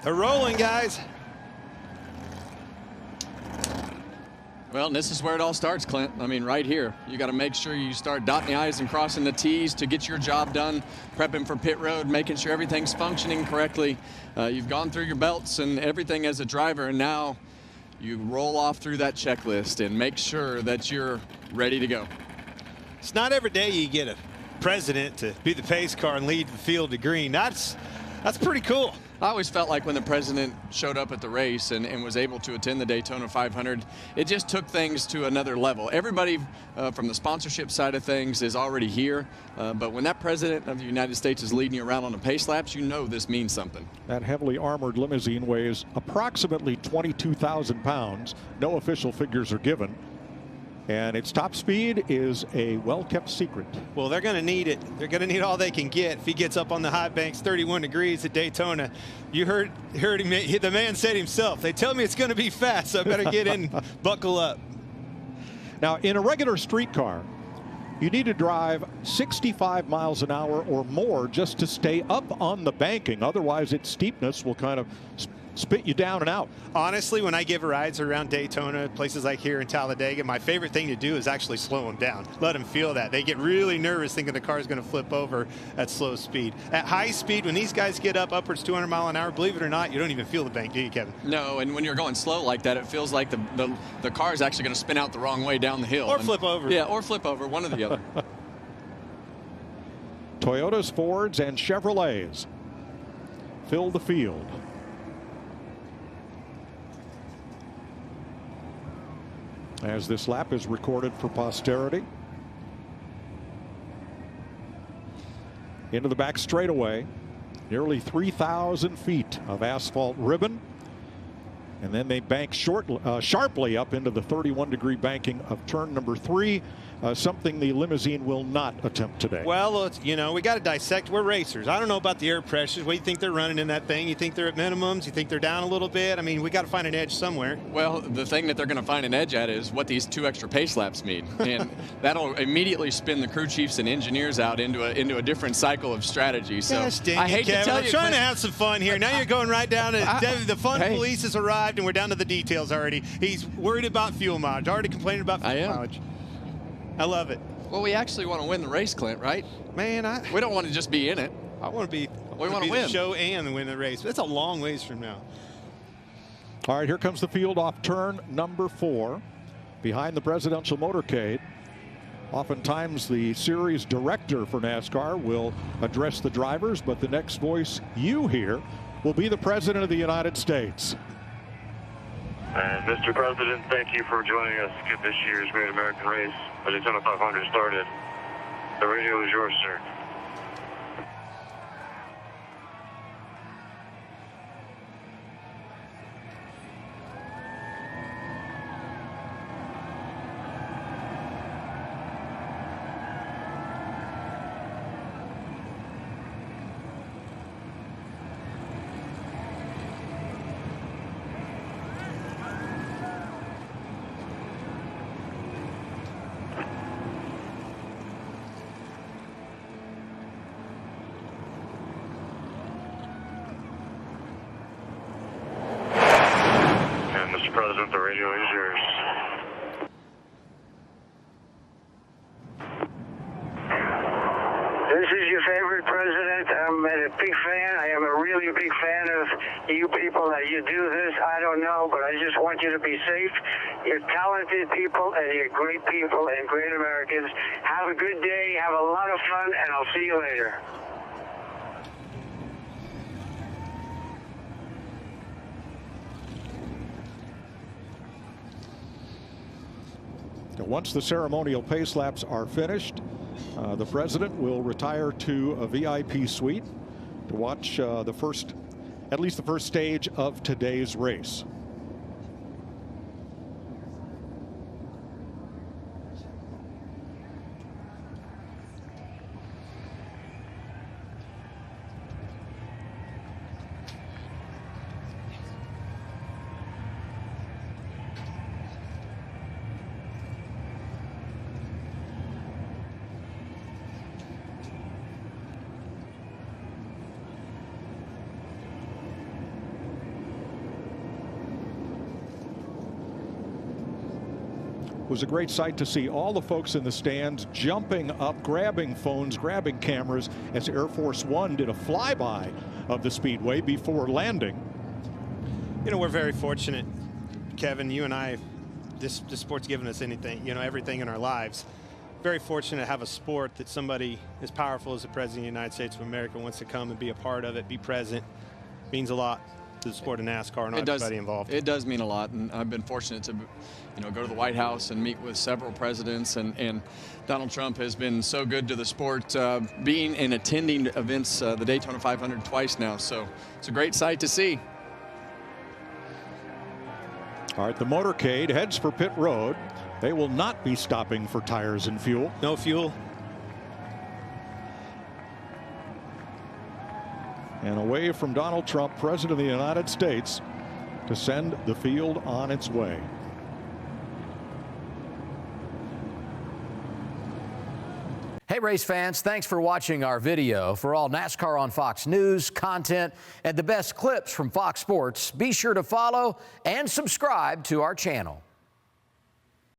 They're rolling, guys. Well, and this is where it all starts, Clint. I mean, right here. You got to make sure you start dotting the I's and crossing the T's to get your job done, prepping for pit road, making sure everything's functioning correctly. You've gone through your belts and everything as a driver, and now you roll off through that checklist and make sure that you're ready to go. It's not every day you get a president to be the pace car and lead the field to green. That's pretty cool. I always felt like when the president showed up at the race and was able to attend the Daytona 500, it just took things to another level. Everybody from the sponsorship side of things is already here, but when that president of the United States is leading you around on the pace laps, you know this means something. That heavily armored limousine weighs approximately 22,000 pounds. No official figures are given. And its top speed is a well-kept secret. Well, they're going to need it. They're going to need all they can get. If he gets up on the high banks, 31 degrees at Daytona, you heard him. The man said himself, they tell me it's going to be fast, so I better get in, buckle up. Now, in a regular street car, you need to drive 65 miles an hour or more just to stay up on the banking. Otherwise, its steepness will kind of spit you down and out. Honestly, when I give rides around Daytona, places like here in Talladega, my favorite thing to do is actually slow them down. Let them feel that. They get really nervous thinking the car is going to flip over at slow speed. At high speed, when these guys get up upwards 200 mile an hour, believe it or not, you don't even feel the bank, do you, Kevin? No, and when you're going slow like that, it feels like the car is actually going to spin out the wrong way down the hill. Or flip over. Yeah, or flip over, one or the other. Toyotas, Fords, and Chevrolets fill the field. As this lap is recorded for posterity. Into the back straightaway. Nearly 3,000 feet of asphalt ribbon. And then they bank sharply up into the 31-degree banking of turn number 3, something the limousine will not attempt today. Well, you know, we got to dissect. We're racers. I don't know about the air pressures. What do you think they're running in that thing? You think they're at minimums? You think they're down a little bit? I mean, we got to find an edge somewhere. Well, the thing that they're going to find an edge at is what these 2 extra pace laps mean. And that'll immediately spin the crew chiefs and engineers out into a different cycle of strategy. So I hate to tell you, I'm trying to have some fun here. Now you're going right down to the fun police has arrived, and we're down to the details already. He's worried about fuel mileage, already complaining about fuel mileage. I love it. Well, we actually want to win the race, Clint, right? Man, we don't want to just be in it. I want to be. We want to win the show and win the race. That's a long ways from now. All right, here comes the field off turn number 4, behind the presidential motorcade. Oftentimes, the series director for NASCAR will address the drivers, but the next voice you hear will be the President of the United States. And Mr. President, thank you for joining us to get this year's Great American Race, the Daytona 500 started. The radio is yours, sir. Mr. President, the radio is yours. This is your favorite president. I'm a big fan. I am a really big fan of you people that you do this. I don't know, but I just want you to be safe. You're talented people, and you're great people and great Americans. Have a good day. Have a lot of fun, and I'll see you later. Once the ceremonial pace laps are finished, the president will retire to a VIP suite to watch at least the first stage of today's race. was a great sight to see all the folks in the stands jumping up, grabbing phones, grabbing cameras as Air Force One did a flyby of the speedway before landing. You know, we're very fortunate, Kevin, you and I, this sport's given us everything in our lives. Very fortunate to have a sport that somebody as powerful as the President of the United States of America wants to come and be a part of it, be present. Means a lot to the sport of NASCAR and everybody involved. It does mean a lot, and I've been fortunate to, go to the White House and meet with several presidents, and Donald Trump has been so good to the sport, being and attending events, the Daytona 500 twice now. So it's a great sight to see. All right, the motorcade heads for pit road. They will not be stopping for tires and fuel. No fuel. And away from Donald Trump, President of the United States, to send the field on its way. Hey race fans, thanks for watching our video. For all NASCAR on Fox News content and the best clips from Fox Sports, be sure to follow and subscribe to our channel.